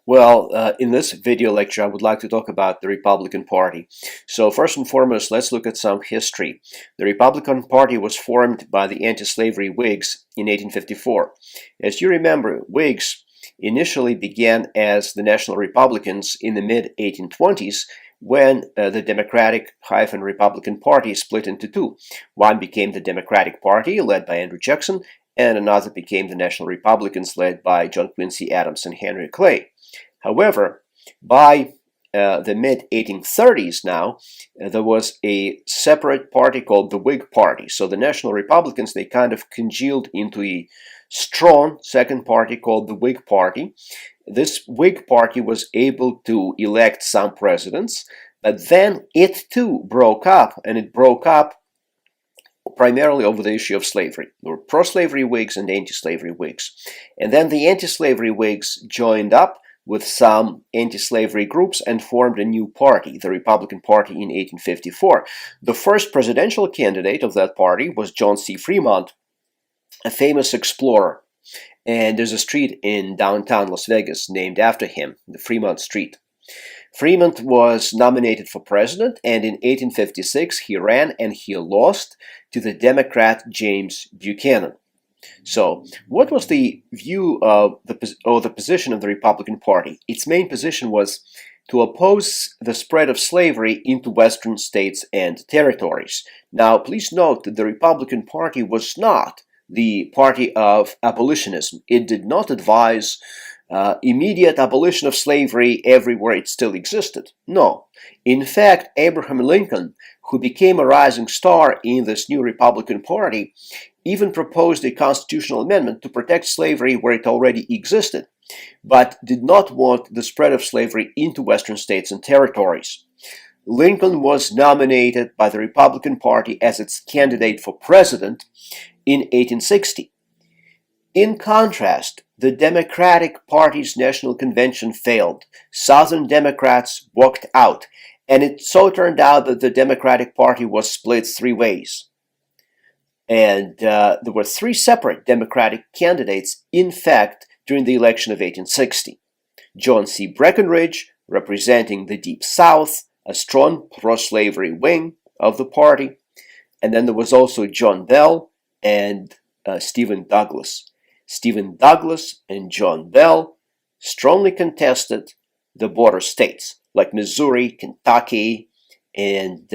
In this video lecture, I would like to talk about the Republican Party. So first and foremost, let's look at some history. The Republican Party was formed by the anti-slavery Whigs in 1854. As you remember, Whigs initially began as the National Republicans in the mid-1820s when the Democratic-Republican Party split into two. One became the Democratic Party, led by Andrew Jackson, and another became the National Republicans, led by John Quincy Adams and Henry Clay. However, by the mid-1830s now, there was a separate party called the Whig Party. So the National Republicans, they kind of congealed into a strong second party called the Whig Party. This Whig Party was able to elect some presidents, but then it too broke up, and it broke up primarily over the issue of slavery. There were pro-slavery Whigs and anti-slavery Whigs. And then the anti-slavery Whigs joined up with some anti-slavery groups and formed a new party, the Republican Party, in 1854. The first presidential candidate of that party was John C. Fremont, a famous explorer. And there's a street in downtown Las Vegas named after him, the Fremont Street. Fremont was nominated for president, and in 1856 he ran and he lost to the Democrat James Buchanan. So, what was the view of the position of the Republican Party? Its main position was to oppose the spread of slavery into Western states and territories. Now, please note that the Republican Party was not the party of abolitionism. It did not advise immediate abolition of slavery everywhere it still existed. No. In fact, Abraham Lincoln, who became a rising star in this new Republican Party, even proposed a constitutional amendment to protect slavery where it already existed, but did not want the spread of slavery into Western states and territories. Lincoln was nominated by the Republican Party as its candidate for president in 1860. In contrast, the Democratic Party's National Convention failed. Southern Democrats walked out, and it so turned out that the Democratic Party was split three ways. And there were three separate Democratic candidates, in fact, during the election of 1860. John C. Breckinridge, representing the Deep South, a strong pro-slavery wing of the party. And then there was also John Bell and Stephen Douglas. Stephen Douglas and John Bell strongly contested the border states like Missouri, Kentucky, and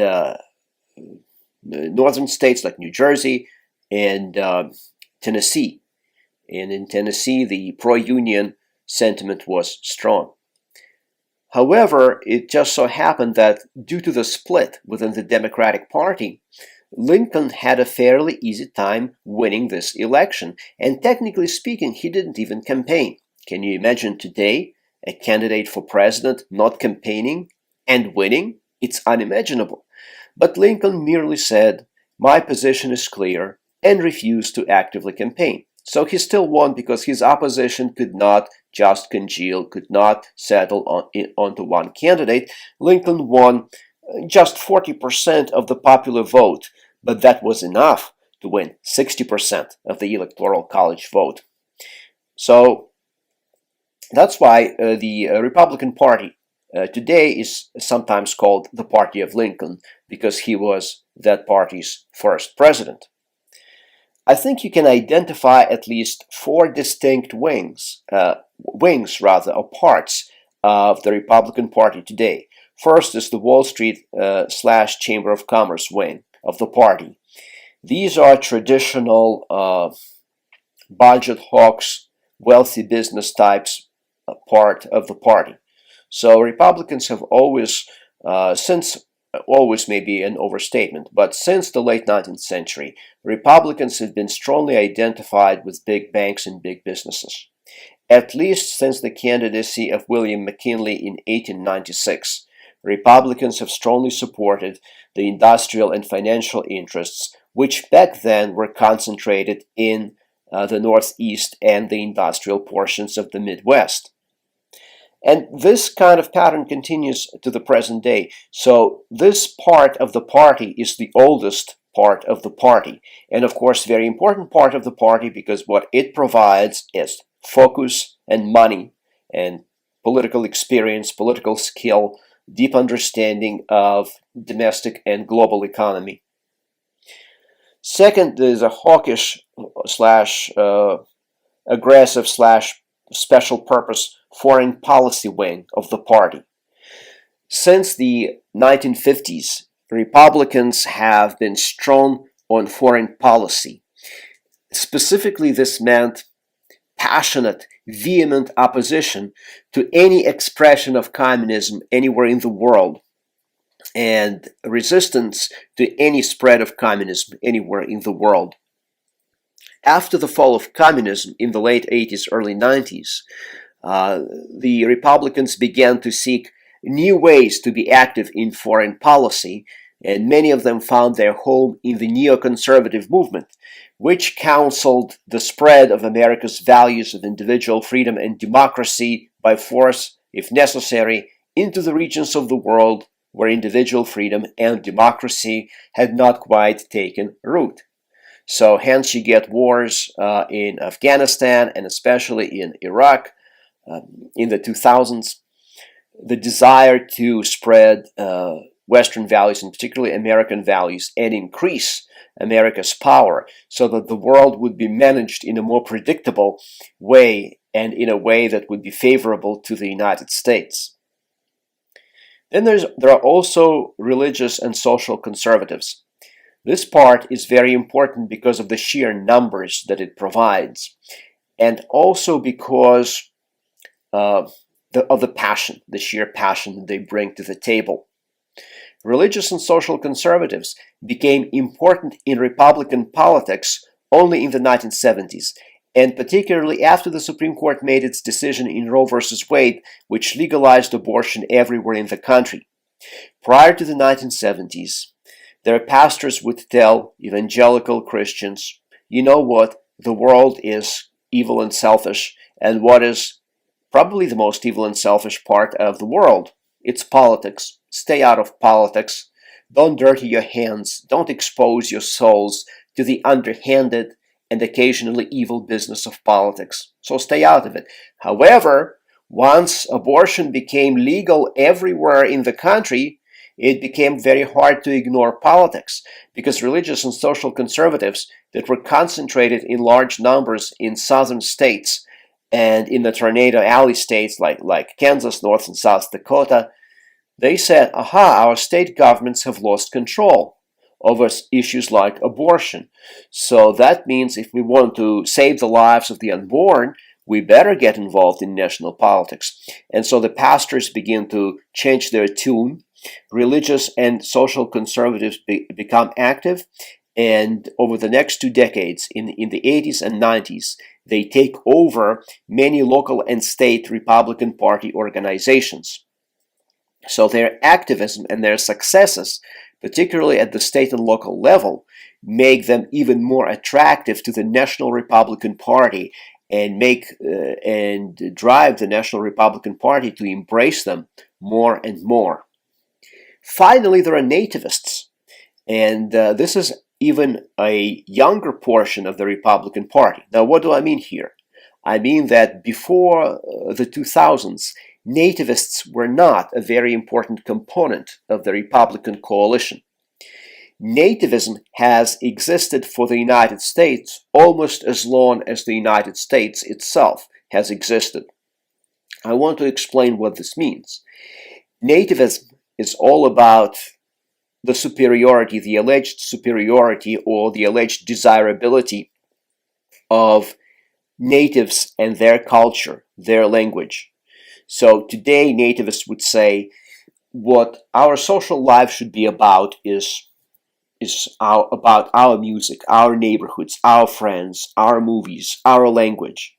northern states like New Jersey and Tennessee. And in Tennessee, the pro-union sentiment was strong. However, it just so happened that due to the split within the Democratic Party, Lincoln had a fairly easy time winning this election, and technically speaking, he didn't even campaign. Can you imagine today a candidate for president not campaigning and winning? It's unimaginable. But Lincoln merely said, "My position is clear," and refused to actively campaign. So he still won because his opposition could not just congeal, could not settle onto one candidate. Lincoln won just 40% of the popular vote, but that was enough to win 60% of the Electoral College vote. So that's why the Republican Party today is sometimes called the Party of Lincoln, because he was that party's first president. I think you can identify at least four distinct wings, or parts of the Republican Party today. First is the Wall Street / Chamber of Commerce wing of the party. These are traditional budget hawks, wealthy business types part of the party. So Republicans have always may be an overstatement, but since the late 19th century, Republicans have been strongly identified with big banks and big businesses, at least since the candidacy of William McKinley in 1896. Republicans have strongly supported the industrial and financial interests, which back then were concentrated in the Northeast and the industrial portions of the Midwest. And this kind of pattern continues to the present day. So this part of the party is the oldest part of the party. And of course, very important part of the party, because what it provides is focus and money and political experience, political skill, deep understanding of domestic and global economy. Second, there's a hawkish slash aggressive slash special purpose foreign policy wing of the party. Since the 1950s, Republicans have been strong on foreign policy. Specifically, this meant passionate, vehement opposition to any expression of communism anywhere in the world, and resistance to any spread of communism anywhere in the world. After the fall of communism in the late 80s, early 90s, the Republicans began to seek new ways to be active in foreign policy, and many of them found their home in the neoconservative movement, which counseled the spread of America's values of individual freedom and democracy by force, if necessary, into the regions of the world where individual freedom and democracy had not quite taken root. So hence you get wars in Afghanistan and especially in Iraq in the 2000s. The desire to spread Western values, and particularly American values, and increase America's power so that the world would be managed in a more predictable way and in a way that would be favorable to the United States. Then there are also religious and social conservatives. This part is very important because of the sheer numbers that it provides, and also because of the passion, the sheer passion they bring to the table. Religious and social conservatives became important in Republican politics only in the 1970s, and particularly after the Supreme Court made its decision in Roe v. Wade, which legalized abortion everywhere in the country. Prior to the 1970s, their pastors would tell evangelical Christians, you know what, the world is evil and selfish, and what is probably the most evil and selfish part of the world? It's politics. Stay out of politics. Don't dirty your hands. Don't expose your souls to the underhanded and occasionally evil business of politics. So stay out of it. However, once abortion became legal everywhere in the country, it became very hard to ignore politics because religious and social conservatives that were concentrated in large numbers in southern states and in the Tornado Alley states like Kansas, North and South Dakota, they said, aha, our state governments have lost control over issues like abortion. So that means if we want to save the lives of the unborn, we better get involved in national politics. And so the pastors begin to change their tune. Religious and social conservatives become active. And over the next 2 decades, in the 80s and 90s, they take over many local and state Republican Party organizations. So their activism and their successes, particularly at the state and local level, make them even more attractive to the National Republican Party and drive the National Republican Party to embrace them more and more. Finally, there are nativists, and this is even a younger portion of the Republican Party. Now, what do I mean here? I mean that before the 2000s, nativists were not a very important component of the Republican coalition. Nativism has existed for the United States almost as long as the United States itself has existed. I want to explain what this means. Nativism is all about the superiority, the alleged superiority or the alleged desirability of natives and their culture, their language. So today, nativists would say what our social life should be about is about our music, our neighborhoods, our friends, our movies, our language.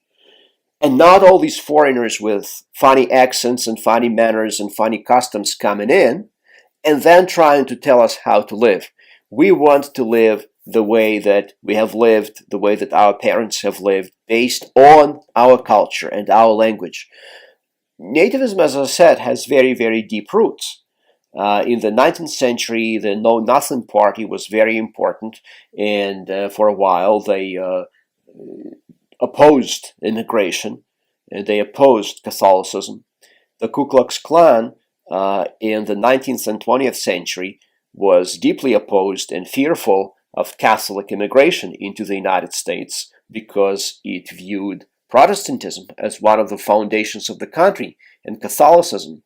And not all these foreigners with funny accents and funny manners and funny customs coming in and then trying to tell us how to live. We want to live the way that we have lived, the way that our parents have lived, based on our culture and our language. Nativism, as I said, has very, very deep roots. In the 19th century, the Know Nothing Party was very important, and for a while they opposed immigration, and they opposed Catholicism. The Ku Klux Klan in the 19th and 20th century was deeply opposed and fearful of Catholic immigration into the United States because it viewed Protestantism as one of the foundations of the country and Catholicism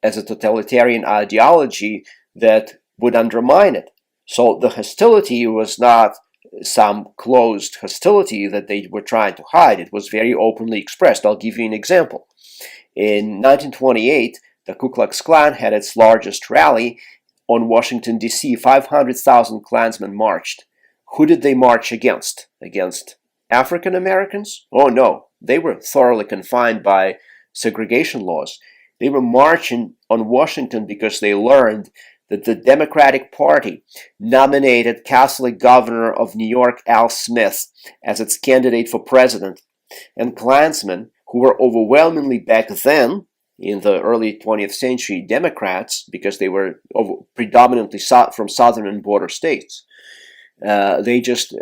as a totalitarian ideology that would undermine it. So the hostility was not some closed hostility that they were trying to hide. It was very openly expressed. I'll give you an example. In 1928, the Ku Klux Klan had its largest rally on Washington, D.C. 500,000 Klansmen marched. Who did they march against? Against African Americans? Oh no, they were thoroughly confined by segregation laws. They were marching on Washington because they learned that the Democratic Party nominated Catholic Governor of New York Al Smith as its candidate for president, and Klansmen, who were overwhelmingly back then, in the early 20th century, Democrats, because they were predominantly from southern and border states, they just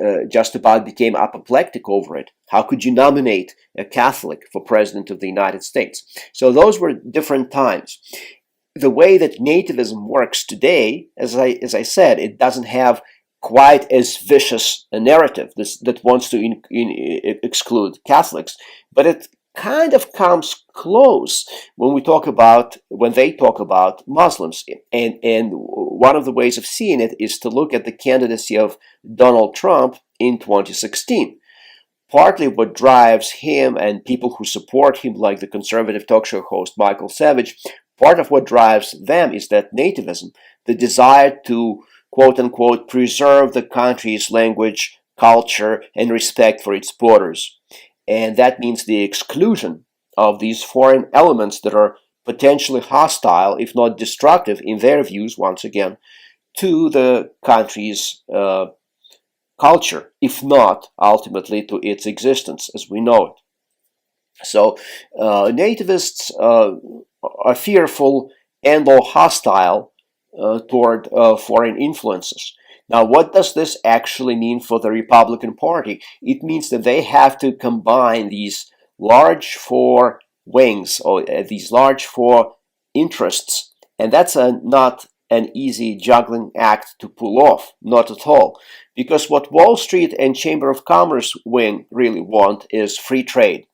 about became apoplectic over it. How could you nominate a Catholic for president of the United States? So those were different times. The way that nativism works today, as I said, it doesn't have quite as vicious a narrative that wants to exclude Catholics, but it kind of comes close when they talk about Muslims. And one of the ways of seeing it is to look at the candidacy of Donald Trump in 2016. Partly what drives him and people who support him, like the conservative talk show host Michael Savage, part of what drives them is that nativism, the desire to, quote unquote, preserve the country's language, culture, and respect for its borders. And that means the exclusion of these foreign elements that are potentially hostile, if not destructive, in their views, once again, to the country's culture, if not ultimately to its existence as we know it. So nativists are fearful and or hostile toward foreign influences. Now, what does this actually mean for the Republican Party? It means that they have to combine these large four wings, or these large four interests, and that's not an easy juggling act to pull off, not at all. Because what Wall Street and Chamber of Commerce wing really want is free trade.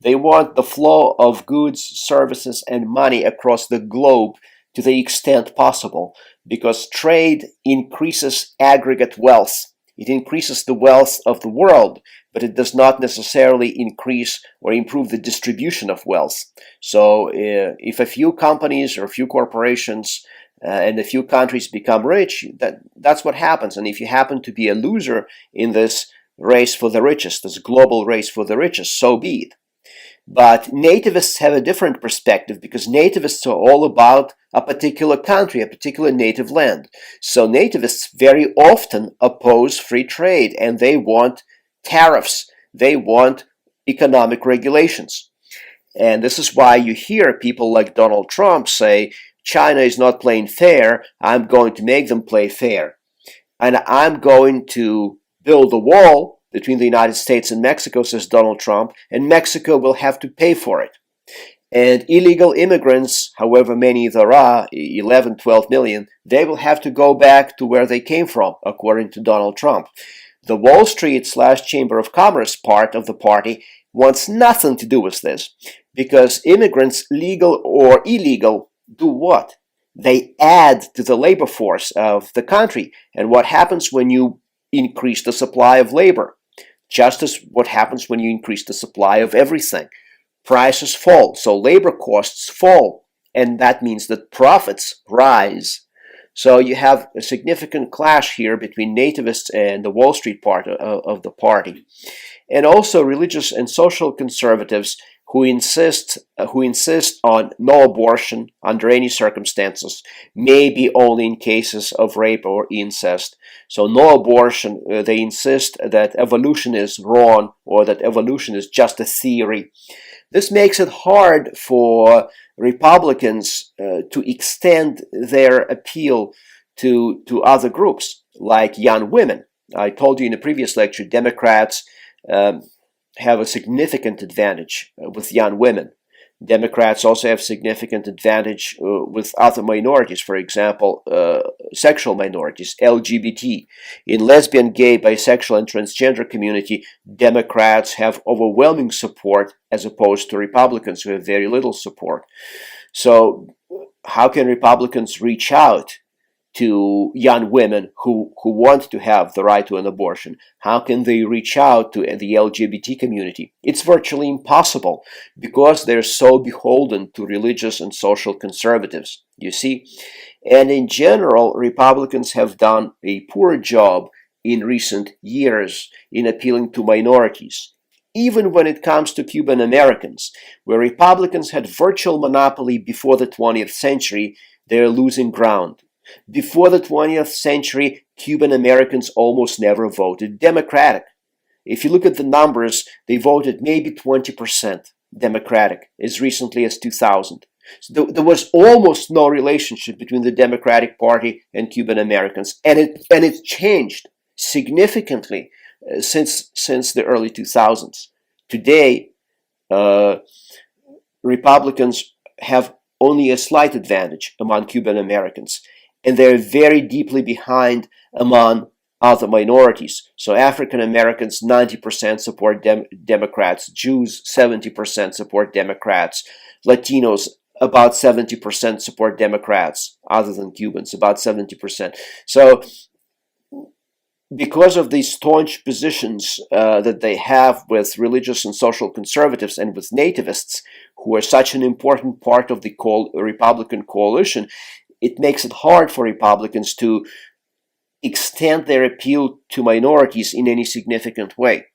They want the flow of goods, services, and money across the globe to the extent possible, because trade increases aggregate wealth. It increases the wealth of the world, but it does not necessarily increase or improve the distribution of wealth. So if a few companies or a few corporations and a few countries become rich, that's what happens. And if you happen to be a loser in this race for the richest, this global race for the richest, so be it. But nativists have a different perspective, because nativists are all about a particular country, a particular native land. So nativists very often oppose free trade, and they want tariffs. They want economic regulations. And this is why you hear people like Donald Trump say, China is not playing fair, I'm going to make them play fair. And I'm going to build a wall between the United States and Mexico, says Donald Trump, and Mexico will have to pay for it. And illegal immigrants, however many there are, 11, 12 million, they will have to go back to where they came from, according to Donald Trump. The Wall Street / Chamber of Commerce part of the party wants nothing to do with this, because immigrants, legal or illegal, do what? They add to the labor force of the country. And what happens when you increase the supply of labor? Just as what happens when you increase the supply of everything. Prices fall, so labor costs fall, and that means that profits rise. So you have a significant clash here between nativists and the Wall Street part of the party. And also religious and social conservatives who insist on no abortion under any circumstances, maybe only in cases of rape or incest. So no abortion, they insist that evolution is wrong, or that evolution is just a theory. This makes it hard for Republicans to extend their appeal to other groups, like young women. I told you in a previous lecture, Democrats have a significant advantage with young women. Democrats also have significant advantage with other minorities, for example, sexual minorities, LGBT. In lesbian, gay, bisexual, and transgender community, Democrats have overwhelming support as opposed to Republicans who have very little support. So how can Republicans reach out to young women who want to have the right to an abortion? How can they reach out to the LGBT community? It's virtually impossible because they're so beholden to religious and social conservatives, you see. And in general, Republicans have done a poor job in recent years in appealing to minorities. Even when it comes to Cuban Americans, where Republicans had virtual monopoly before the 20th century, they're losing ground. Before the 20th century, Cuban Americans almost never voted Democratic. If you look at the numbers, they voted maybe 20% Democratic as recently as 2000. So there was almost no relationship between the Democratic Party and Cuban Americans, and it changed significantly since the early 2000s. Today, Republicans have only a slight advantage among Cuban Americans, and they're very deeply behind among other minorities. So African Americans, 90% support Democrats, Jews, 70% support Democrats, Latinos, about 70% support Democrats, other than Cubans, about 70%. So because of these staunch positions that they have with religious and social conservatives and with nativists, who are such an important part of the Republican coalition, it makes it hard for Republicans to extend their appeal to minorities in any significant way.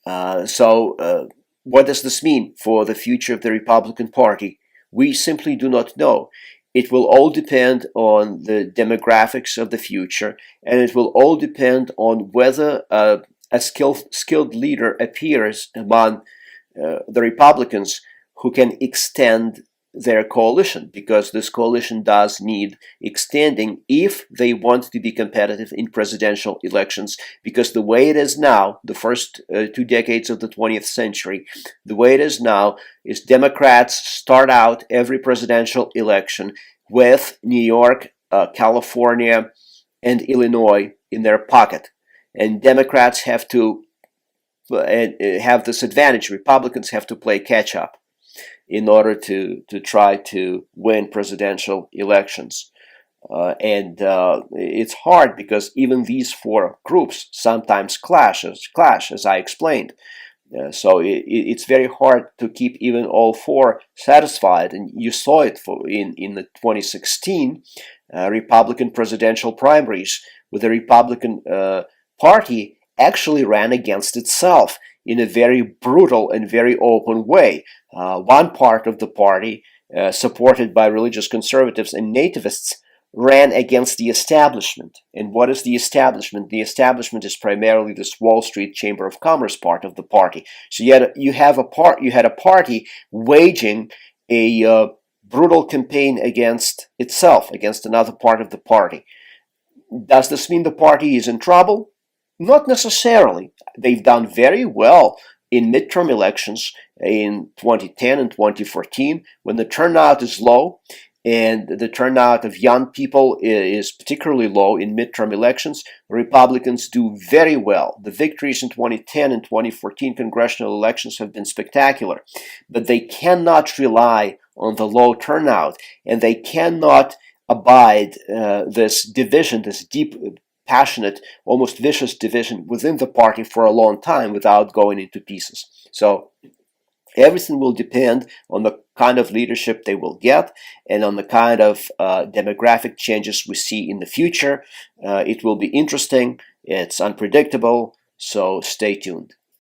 So what does this mean for the future of the Republican Party? We simply do not know. It will all depend on the demographics of the future, and it will all depend on whether a skilled leader appears among the Republicans who can extend their coalition, because this coalition does need extending if they want to be competitive in presidential elections, because the way it is now, the first 2 decades of the 20th century, the way it is now is Democrats start out every presidential election with New York, California, and Illinois in their pocket. And Democrats have to have this advantage. Republicans have to play catch up in order to try to win presidential elections. And it's hard because even these four groups sometimes clash, as I explained. So it's very hard to keep even all four satisfied. And you saw it in the 2016 Republican presidential primaries, where the Republican Party actually ran against itself in a very brutal and very open way. One part of the party, supported by religious conservatives and nativists, ran against the establishment. And what is the establishment? The establishment is primarily this Wall Street Chamber of Commerce part of the party. So you had a party waging a brutal campaign against itself, against another part of the party. Does this mean the party is in trouble? Not necessarily. They've done very well in midterm elections in 2010 and 2014, when the turnout is low, and the turnout of young people is particularly low in midterm elections. Republicans do very well. The victories in 2010 and 2014 congressional elections have been spectacular, but they cannot rely on the low turnout, and they cannot abide this division, this deep, passionate, almost vicious division within the party for a long time without going into pieces. So everything will depend on the kind of leadership they will get and on the kind of demographic changes we see in the future. It will be interesting. It's unpredictable, so stay tuned.